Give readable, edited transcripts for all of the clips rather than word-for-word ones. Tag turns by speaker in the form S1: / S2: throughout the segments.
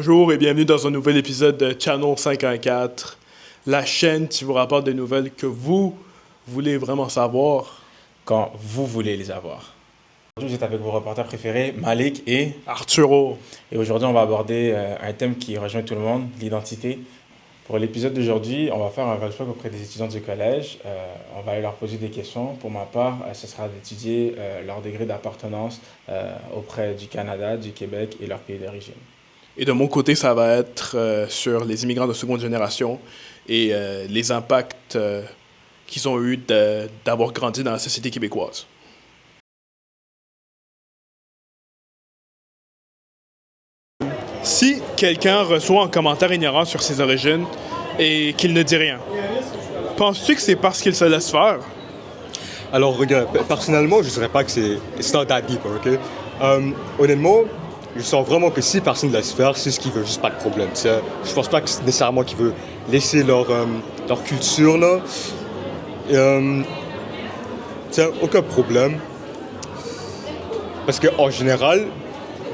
S1: Bonjour et bienvenue dans un nouvel épisode de Channel 54, la chaîne qui vous rapporte des nouvelles que vous voulez vraiment savoir.
S2: Quand vous voulez les avoir. Aujourd'hui, vous êtes avec vos reporters préférés, Malik et...
S1: Arturo.
S2: Et aujourd'hui, on va aborder un thème qui rejoint tout le monde, l'identité. Pour l'épisode d'aujourd'hui, on va faire un roadshop auprès des étudiants du collège. On va aller leur poser des questions. Pour ma part, ce sera d'étudier leur degré d'appartenance auprès du Canada, du Québec et leur pays d'origine.
S1: Et de mon côté, ça va être sur les immigrants de seconde génération et les impacts qu'ils ont eu d'avoir grandi dans la société québécoise. Si quelqu'un reçoit un commentaire ignorant sur ses origines et qu'il ne dit rien, penses-tu que c'est parce qu'il se laisse faire?
S3: Alors, regarde, personnellement, je ne dirais pas que c'est it's not that deep, ok? Honnêtement, je sens vraiment que si personne laisse faire, c'est ce qu'il veut, juste pas de problème. T'sais. Je pense pas que c'est nécessairement qu'ils veulent laisser leur culture, là. Aucun problème. Parce qu'en général,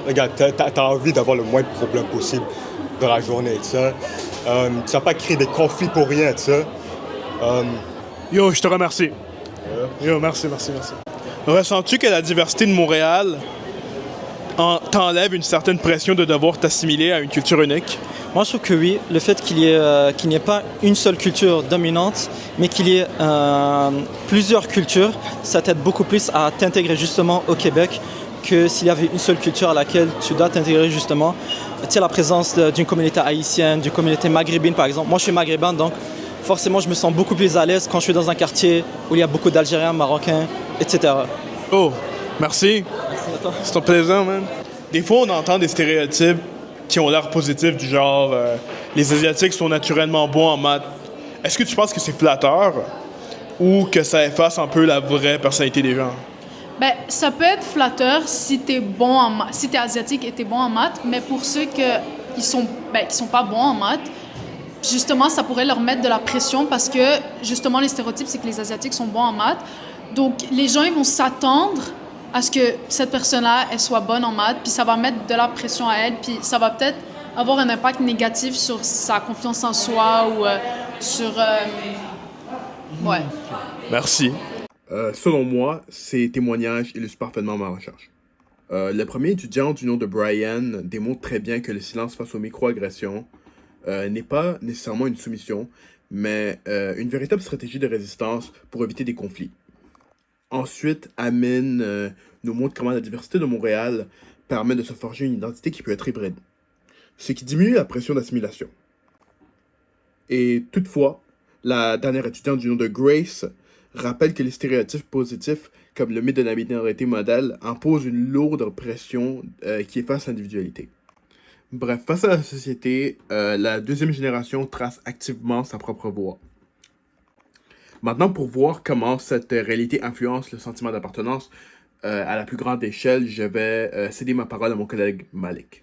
S3: regarde, t'as envie d'avoir le moins de problèmes possible dans la journée, tu sais. Tu vas pas créer des conflits pour rien, tu sais.
S1: Yo, je te remercie. Yo, merci. Ressens-tu que la diversité de Montréal t'enlève une certaine pression de devoir t'assimiler à une culture unique?
S4: Moi, je trouve que oui. Le fait qu'il n'y ait pas une seule culture dominante, mais qu'il y ait plusieurs cultures, ça t'aide beaucoup plus à t'intégrer justement au Québec que s'il y avait une seule culture à laquelle tu dois t'intégrer justement. Tu sais, la présence d'une communauté haïtienne, d'une communauté maghrébine par exemple. Moi, je suis maghrébin, donc forcément, je me sens beaucoup plus à l'aise quand je suis dans un quartier où il y a beaucoup d'Algériens, Marocains, etc.
S1: Oh, merci. C'est un plaisir, man. Des fois, on entend des stéréotypes qui ont l'air positifs, du genre les Asiatiques sont naturellement bons en maths. Est-ce que tu penses que c'est flatteur ou que ça efface un peu la vraie personnalité des gens?
S5: Ben, ça peut être flatteur si t'es bon en maths, si t'es asiatique et t'es bon en maths, mais pour ceux qui sont pas bons en maths, justement, ça pourrait leur mettre de la pression parce que, justement, les stéréotypes, c'est que les Asiatiques sont bons en maths. Donc, les gens, ils vont s'attendre à ce que cette personne-là, elle soit bonne en maths, puis ça va mettre de la pression à elle, puis ça va peut-être avoir un impact négatif sur sa confiance en soi ou sur... Ouais.
S1: Merci. Selon moi, ces témoignages illustrent parfaitement ma recherche. Le premier étudiant du nom de Brian démontre très bien que le silence face aux microagressions n'est pas nécessairement une soumission, mais une véritable stratégie de résistance pour éviter des conflits. Ensuite, Amin nous montre comment la diversité de Montréal permet de se forger une identité qui peut être hybride, ce qui diminue la pression d'assimilation. Et toutefois, la dernière étudiante du nom de Grace rappelle que les stéréotypes positifs, comme le mythe de la minorité modèle, imposent une lourde pression qui efface l'individualité. Bref, face à la société, la deuxième génération trace activement sa propre voie. Maintenant, pour voir comment cette réalité influence le sentiment d'appartenance à la plus grande échelle, je vais céder ma parole à mon collègue Malik.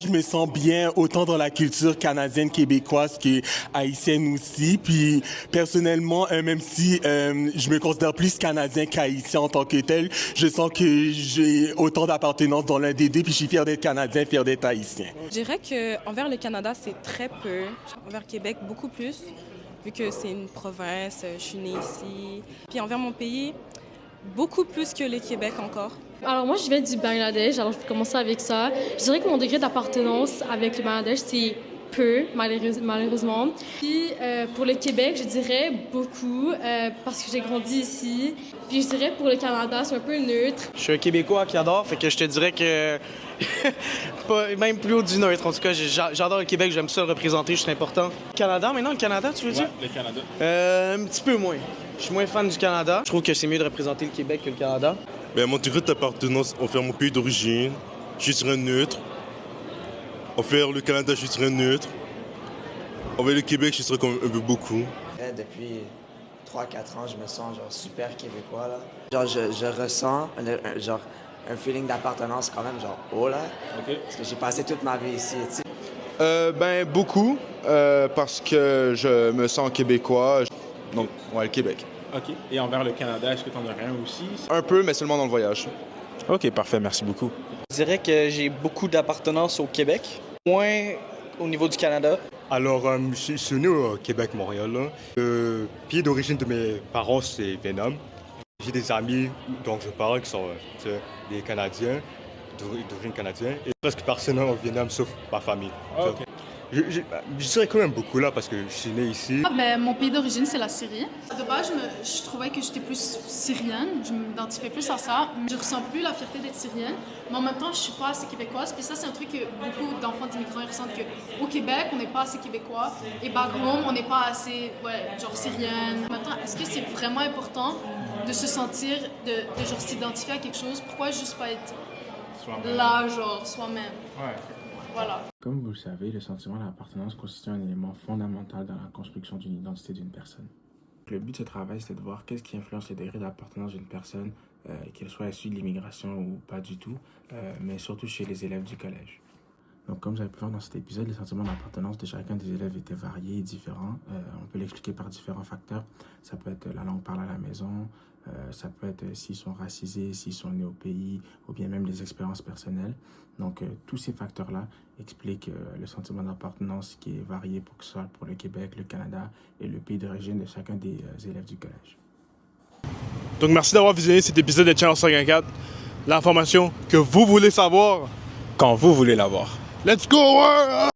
S6: Je me sens bien autant dans la culture canadienne, québécoise que haïtienne aussi. Puis personnellement, même si je me considère plus canadien qu'haïtien en tant que tel, je sens que j'ai autant d'appartenance dans l'un des deux. Puis je suis fier d'être canadien, fier d'être haïtien.
S7: Je dirais qu'envers le Canada, c'est très peu. Envers Québec, beaucoup plus, vu que c'est une province, je suis née ici. Puis envers mon pays, beaucoup plus que le Québec encore.
S8: Alors moi, je viens du Bangladesh, alors je vais commencer avec ça. Je dirais que mon degré d'appartenance avec le Bangladesh, c'est peu, malheureusement. Puis pour le Québec, je dirais beaucoup, parce que j'ai grandi ici. Puis je dirais pour le Canada, c'est un peu neutre.
S9: Je suis un Québécois qui adore, fait que je te dirais que même plus haut du neutre. En tout cas, j'adore le Québec, j'aime ça le représenter, c'est important. Canada, maintenant, le Canada, tu veux dire?
S2: Le Canada.
S9: Un petit peu moins. Je suis moins fan du Canada. Je trouve que c'est mieux de représenter le Québec que le Canada.
S10: Ben, mon degré d'appartenance envers mon pays d'origine, je serais neutre. Envers le Canada, je serais neutre. Envers le Québec, je serais quand même un peu beaucoup.
S11: Depuis 3-4 ans, je me sens genre super québécois là. Genre je ressens un feeling d'appartenance quand même genre haut là. Okay. Parce que j'ai passé toute ma vie ici.
S12: Ben beaucoup parce que je me sens québécois. Donc ouais, le Québec.
S2: OK. Et envers le Canada, est-ce que tu en as rien aussi?
S12: Un peu, mais seulement dans le voyage.
S2: OK, parfait. Merci beaucoup.
S13: Je dirais que j'ai beaucoup d'appartenance au Québec, moins au niveau du Canada.
S3: Alors, je suis né au Québec, Montréal. Là. Le pays d'origine de mes parents, c'est Vietnam. J'ai des amis dont je parle qui sont des Canadiens, d'origine canadienne, et presque personne au Vietnam sauf ma famille.
S2: Ah, OK.
S3: Je dirais quand même beaucoup là parce que je suis né ici.
S5: Mon pays d'origine, c'est la Syrie. De base, je trouvais que j'étais plus syrienne. Je m'identifiais plus à ça. Je ressens plus la fierté d'être syrienne. Mais en même temps, je suis pas assez québécoise. Puis ça, c'est un truc que beaucoup d'enfants d'immigrants ressentent, qu'au Québec, on n'est pas assez québécois. Et back home, on n'est pas assez, syrienne. En même temps, est-ce que c'est vraiment important de se sentir, de genre s'identifier à quelque chose? Pourquoi juste pas être là, genre, soi-même?
S2: Ouais.
S5: Voilà.
S2: Comme vous le savez, le sentiment d'appartenance constitue un élément fondamental dans la construction d'une identité d'une personne. Le but de ce travail, c'est de voir qu'est-ce qui influence le degré d'appartenance d'une personne, qu'elle soit issue de l'immigration ou pas du tout, mais surtout chez les élèves du collège. Donc, comme vous avez pu voir dans cet épisode, les sentiments d'appartenance de chacun des élèves étaient variés et différents. On peut l'expliquer par différents facteurs. Ça peut être la langue parlée à la maison, ça peut être s'ils sont racisés, s'ils sont nés au pays, ou bien même les expériences personnelles. Donc, tous ces facteurs-là expliquent le sentiment d'appartenance qui est varié pour que ce soit pour le Québec, le Canada et le pays d'origine de chacun des élèves du collège.
S1: Donc, merci d'avoir visionné cet épisode de Channel 54. L'information que vous voulez savoir
S2: Quand vous voulez l'avoir.
S1: Let's go!